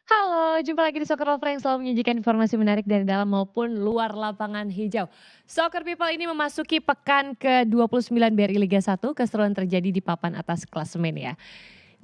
Halo, jumpa lagi di Soccer Lover yang selalu menyajikan informasi menarik dari dalam maupun luar lapangan hijau. Soccer People ini memasuki pekan ke-29 BRI Liga 1, keseruan terjadi di papan atas klasemen ya.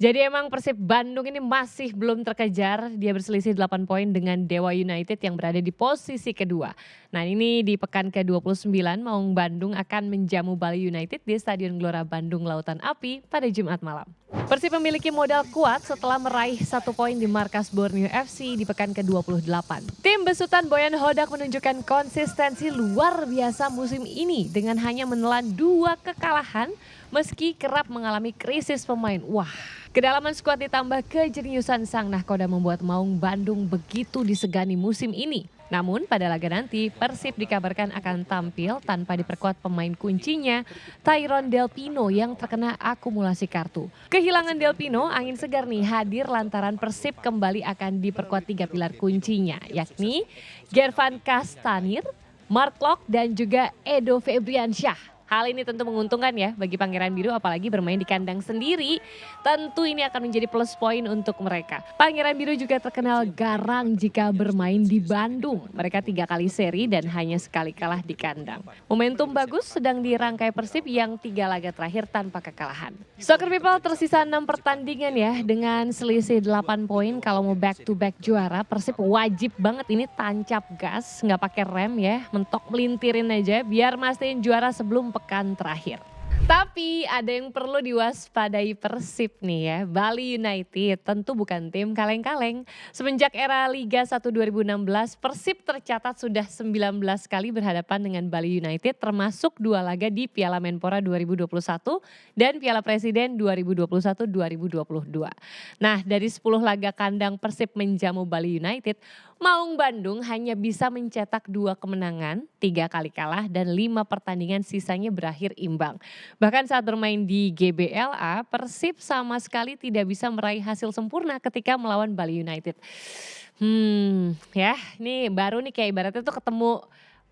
Jadi emang Persib Bandung ini masih belum terkejar, dia berselisih 8 poin dengan Dewa United yang berada di posisi kedua. Nah ini di pekan ke-29 Maung Bandung akan menjamu Bali United di Stadion Gelora Bandung Lautan Api pada Jumat malam. Persib memiliki modal kuat setelah meraih 1 poin di markas Borneo FC di pekan ke-28. Tim besutan Boyan Hodak menunjukkan konsistensi luar biasa musim ini dengan hanya menelan 2 kekalahan meski kerap mengalami krisis pemain. Wah, kedalaman skuad ditambah kejeniusan sang nahkoda membuat Maung Bandung begitu disegani musim ini. Namun pada laga nanti Persib dikabarkan akan tampil tanpa diperkuat pemain kuncinya Tyron Del Pino yang terkena akumulasi kartu. Kehilangan Del Pino angin segar nih hadir lantaran Persib kembali akan diperkuat 3 pilar kuncinya yakni Gervan Kastanir, Mark Lok dan juga Edo Febriansyah. Hal ini tentu menguntungkan ya bagi Pangeran Biru apalagi bermain di kandang sendiri. Tentu ini akan menjadi plus poin untuk mereka. Pangeran Biru juga terkenal garang jika bermain di Bandung. Mereka 3 kali seri dan hanya sekali kalah di kandang. Momentum bagus sedang dirangkai Persib yang 3 laga terakhir tanpa kekalahan. Soccer People tersisa 6 pertandingan ya dengan selisih 8 poin. Kalau mau back to back juara Persib wajib banget ini tancap gas nggak pakai rem ya. Mentok melintirin aja biar mastiin juara sebelum pekan terakhir. Tapi ada yang perlu diwaspadai Persib nih ya. Bali United tentu bukan tim kaleng-kaleng. Semenjak era Liga 1 2016, Persib tercatat sudah 19 kali berhadapan dengan Bali United termasuk 2 laga di Piala Menpora 2021 dan Piala Presiden 2021-2022. Nah dari 10 laga kandang Persib menjamu Bali United, Maung Bandung hanya bisa mencetak 2 kemenangan, 3 kali kalah dan 5 pertandingan sisanya berakhir imbang. Bahkan saat bermain di GBLA, Persib sama sekali tidak bisa meraih hasil sempurna ketika melawan Bali United. Ya ini baru nih kayak ibaratnya tuh ketemu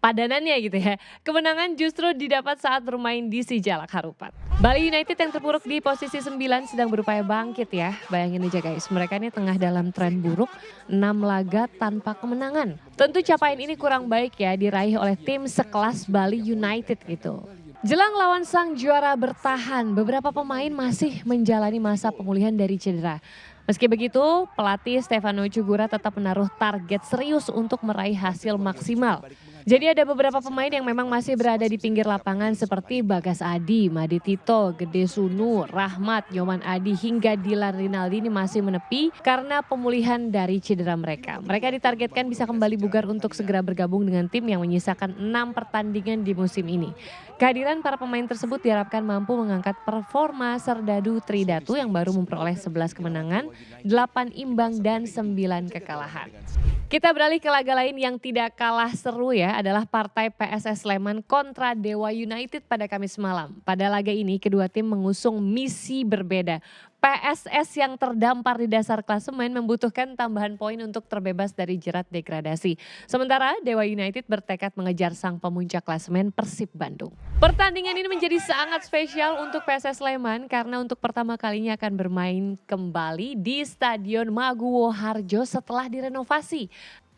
padanannya gitu ya. Kemenangan justru didapat saat bermain di Sijalak Harupat. Bali United yang terpuruk di posisi 9 sedang berupaya bangkit ya. Bayangin aja guys, mereka ini tengah dalam tren buruk 6 laga tanpa kemenangan. Tentu capaian ini kurang baik ya diraih oleh tim sekelas Bali United gitu. Jelang lawan sang juara bertahan, beberapa pemain masih menjalani masa pemulihan dari cedera. Meski begitu, pelatih Stefano Cugura tetap menaruh target serius untuk meraih hasil maksimal. Jadi ada beberapa pemain yang memang masih berada di pinggir lapangan seperti Bagas Adi, Made Tito, Gede Sunu, Rahmat, Nyoman Adi hingga Dilan Rinaldi ini masih menepi karena pemulihan dari cedera mereka. Mereka ditargetkan bisa kembali bugar untuk segera bergabung dengan tim yang menyisakan 6 pertandingan di musim ini. Kehadiran para pemain tersebut diharapkan mampu mengangkat performa Serdadu Tridatu yang baru memperoleh 11 kemenangan, 8 imbang dan 9 kekalahan. Kita beralih ke laga lain yang tidak kalah seru ya adalah partai PSS Sleman kontra Dewa United pada Kamis malam. Pada laga ini kedua tim mengusung misi berbeda. PSS yang terdampar di dasar klasemen membutuhkan tambahan poin untuk terbebas dari jerat degradasi. Sementara Dewa United bertekad mengejar sang pemuncak klasemen Persib Bandung. Pertandingan ini menjadi sangat spesial untuk PSS Sleman karena untuk pertama kalinya akan bermain kembali di Stadion Maguwo Harjo setelah direnovasi.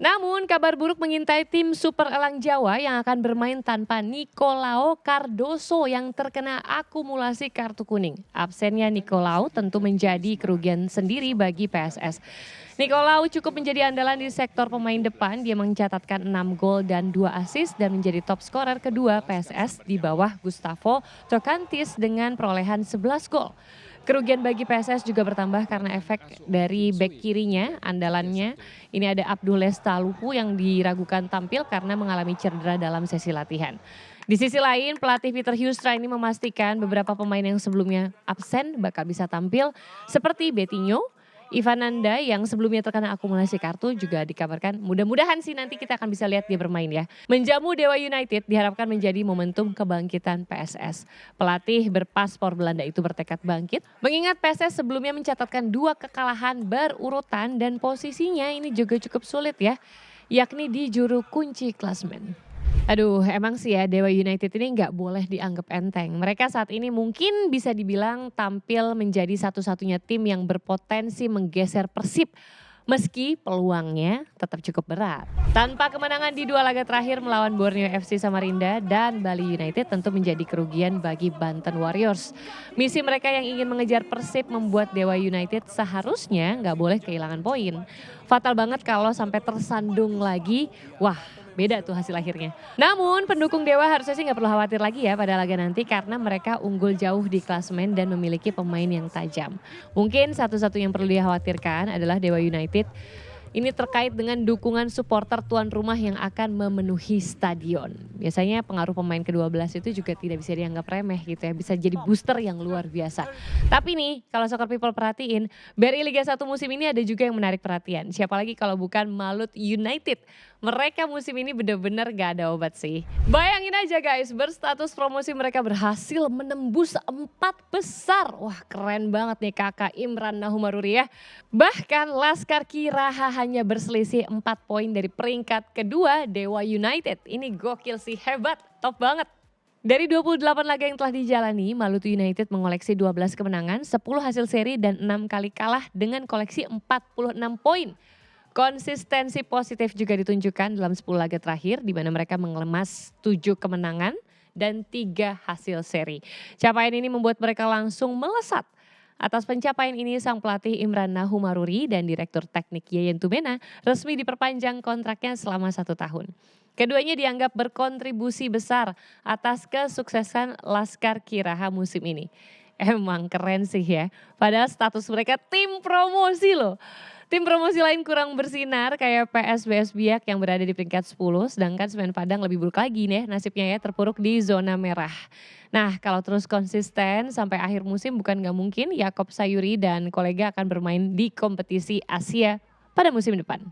Namun kabar buruk mengintai tim Super Elang Jawa yang akan bermain tanpa Nicolao Cardoso yang terkena akumulasi kartu kuning. Absennya Nicolao tentu menjadi kerugian sendiri bagi PSS. Nicolao cukup menjadi andalan di sektor pemain depan, dia mencatatkan 6 gol dan 2 assist dan menjadi top scorer kedua PSS di bawah Gustavo Trocantis dengan perolehan 11 gol. Kerugian bagi PSS juga bertambah karena efek dari bek kirinya, andalannya. Ini ada Abdul Lestalupu yang diragukan tampil karena mengalami cedera dalam sesi latihan. Di sisi lain pelatih Peter Huistra ini memastikan beberapa pemain yang sebelumnya absen bakal bisa tampil seperti Betinho, Ivananda yang sebelumnya terkena akumulasi kartu juga dikabarkan mudah-mudahan sih nanti kita akan bisa lihat dia bermain ya. Menjamu Dewa United diharapkan menjadi momentum kebangkitan PSS. Pelatih berpaspor Belanda itu bertekad bangkit. Mengingat PSS sebelumnya mencatatkan 2 kekalahan berurutan dan posisinya ini juga cukup sulit ya. Yakni di juru kunci klasemen. Aduh emang sih ya Dewa United ini nggak boleh dianggap enteng. Mereka saat ini mungkin bisa dibilang tampil menjadi satu-satunya tim yang berpotensi menggeser Persib meski peluangnya tetap cukup berat. Tanpa kemenangan di 2 laga terakhir melawan Borneo FC Samarinda dan Bali United tentu menjadi kerugian bagi Banten Warriors. Misi mereka yang ingin mengejar Persib membuat Dewa United seharusnya nggak boleh kehilangan poin. Fatal banget kalau sampai tersandung lagi, wah beda tuh hasil akhirnya. Namun pendukung Dewa harusnya sih nggak perlu khawatir lagi ya pada laga nanti karena mereka unggul jauh di klasemen dan memiliki pemain yang tajam. Mungkin satu-satu yang perlu dikhawatirkan adalah Dewa United. Ini terkait dengan dukungan supporter tuan rumah yang akan memenuhi stadion. Biasanya pengaruh pemain ke-12 itu juga tidak bisa dianggap remeh gitu ya. Bisa jadi booster yang luar biasa. Tapi nih kalau Soccer People perhatiin, BRI Liga 1 musim ini ada juga yang menarik perhatian. Siapa lagi kalau bukan Malut United. Mereka musim ini benar-benar gak ada obat sih. Bayangin aja guys, berstatus promosi mereka berhasil menembus 4 besar. Wah keren banget nih kakak Imran Nahumaruri ya. Bahkan Laskar Kiraha hanya berselisih 4 poin dari peringkat kedua Dewa United. Ini gokil sih, hebat, top banget. Dari 28 laga yang telah dijalani, Maluku United mengoleksi 12 kemenangan, 10 hasil seri dan 6 kali kalah dengan koleksi 46 poin. Konsistensi positif juga ditunjukkan dalam 10 laga terakhir di mana mereka mengemas 7 kemenangan dan 3 hasil seri. Capaian ini membuat mereka langsung melesat. Atas pencapaian ini sang pelatih Imran Nahumaruri dan Direktur Teknik Yeyen Tumena resmi diperpanjang kontraknya selama 1 tahun. Keduanya dianggap berkontribusi besar atas kesuksesan Laskar Kiraha musim ini. Emang keren sih ya, padahal status mereka tim promosi loh. Tim promosi lain kurang bersinar kayak PSBS Biak yang berada di peringkat 10, sedangkan Semen Padang lebih buruk lagi nih nasibnya ya, terpuruk di zona merah. Nah kalau terus konsisten sampai akhir musim bukan gak mungkin Yakob Sayuri dan kolega akan bermain di kompetisi Asia pada musim depan.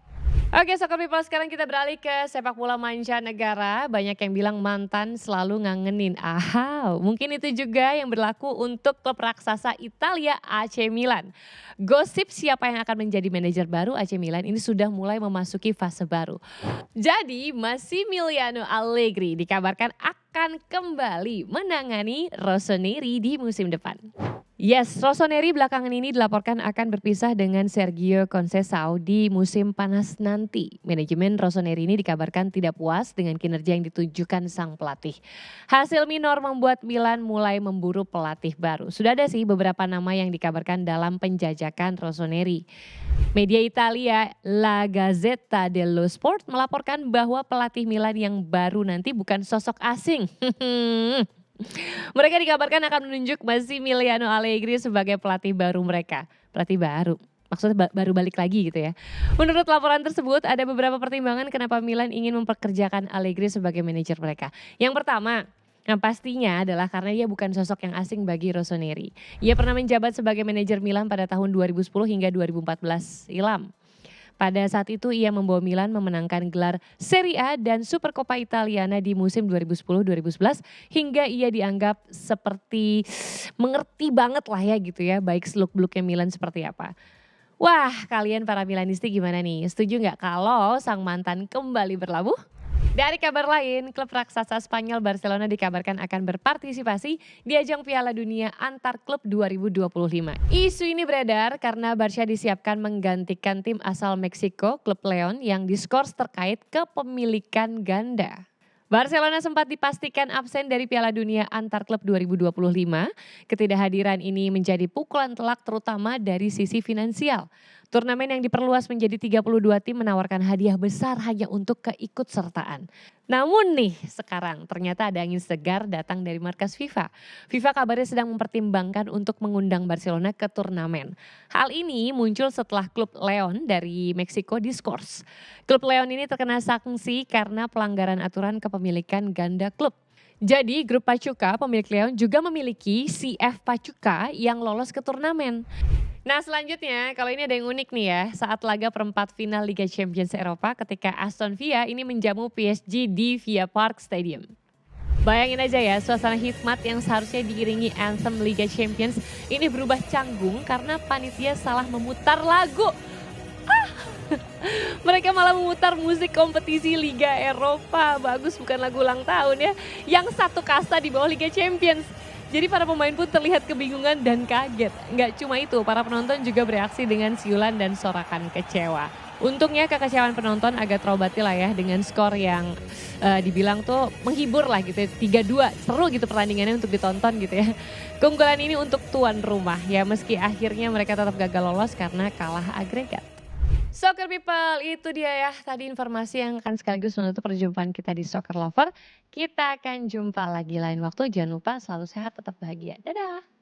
Oke Soccer People, sekarang kita beralih ke sepak bola mancanegara. Banyak yang bilang mantan selalu ngangenin. Mungkin itu juga yang berlaku untuk klub raksasa Italia AC Milan. Gosip siapa yang akan menjadi manajer baru AC Milan ini sudah mulai memasuki fase baru. Jadi Massimiliano Allegri dikabarkan akan kembali menangani Rossoneri di musim depan. Yes, Rossoneri belakangan ini dilaporkan akan berpisah dengan Sergio Conceição di musim panas nanti. Manajemen Rossoneri ini dikabarkan tidak puas dengan kinerja yang ditunjukkan sang pelatih. Hasil minor membuat Milan mulai memburu pelatih baru. Sudah ada sih beberapa nama yang dikabarkan dalam penjajakan Rossoneri. Media Italia La Gazzetta dello Sport melaporkan bahwa pelatih Milan yang baru nanti bukan sosok asing. Mereka dikabarkan akan menunjuk Massimiliano Allegri sebagai pelatih baru mereka. Pelatih baru, maksudnya baru balik lagi gitu ya. Menurut laporan tersebut ada beberapa pertimbangan kenapa Milan ingin mempekerjakan Allegri sebagai manajer mereka. Yang pertama, yang pastinya adalah karena dia bukan sosok yang asing bagi Rossoneri. Ia pernah menjabat sebagai manajer Milan pada tahun 2010 hingga 2014 silam. Pada saat itu ia membawa Milan memenangkan gelar Serie A dan Supercoppa Italiana di musim 2010-2011 hingga ia dianggap seperti mengerti banget lah ya gitu ya, baik seluk-beluknya Milan seperti apa. Wah kalian para Milanisti gimana nih, setuju nggak kalau sang mantan kembali berlabuh? Dari kabar lain, klub raksasa Spanyol Barcelona dikabarkan akan berpartisipasi di ajang Piala Dunia Antar Klub 2025. Isu ini beredar karena Barca disiapkan menggantikan tim asal Meksiko, klub Leon yang diskors terkait kepemilikan ganda. Barcelona sempat dipastikan absen dari Piala Dunia Antar Klub 2025. Ketidakhadiran ini menjadi pukulan telak terutama dari sisi finansial. Turnamen yang diperluas menjadi 32 tim menawarkan hadiah besar hanya untuk keikutsertaan. Namun nih sekarang ternyata ada angin segar datang dari markas FIFA. FIFA kabarnya sedang mempertimbangkan untuk mengundang Barcelona ke turnamen. Hal ini muncul setelah klub Leon dari Meksiko diskors. Klub Leon ini terkena sanksi karena pelanggaran aturan kepemilikan ganda klub. Jadi grup Pachuca pemilik Leon juga memiliki CF Pachuca yang lolos ke turnamen. Nah selanjutnya kalau ini ada yang unik nih ya, saat laga perempat final Liga Champions Eropa ketika Aston Villa ini menjamu PSG di Via Park Stadium. Bayangin aja ya, suasana hikmat yang seharusnya diiringi anthem Liga Champions ini berubah canggung karena panitia salah memutar lagu. Mereka malah memutar musik kompetisi Liga Eropa, bagus bukan lagu ulang tahun ya, yang satu kasta di bawah Liga Champions. Jadi para pemain pun terlihat kebingungan dan kaget. Nggak cuma itu, para penonton juga bereaksi dengan siulan dan sorakan kecewa. Untungnya kekecewaan penonton agak terobati lah ya dengan skor yang dibilang tuh menghibur lah gitu ya. 3-2, seru gitu pertandingannya untuk ditonton gitu ya. Keunggulan ini untuk tuan rumah ya meski akhirnya mereka tetap gagal lolos karena kalah agregat. Soccer People, itu dia ya tadi informasi yang akan sekaligus menutup perjumpaan kita di Soccer Lover. Kita akan jumpa lagi lain waktu, jangan lupa selalu sehat, tetap bahagia. Dadah!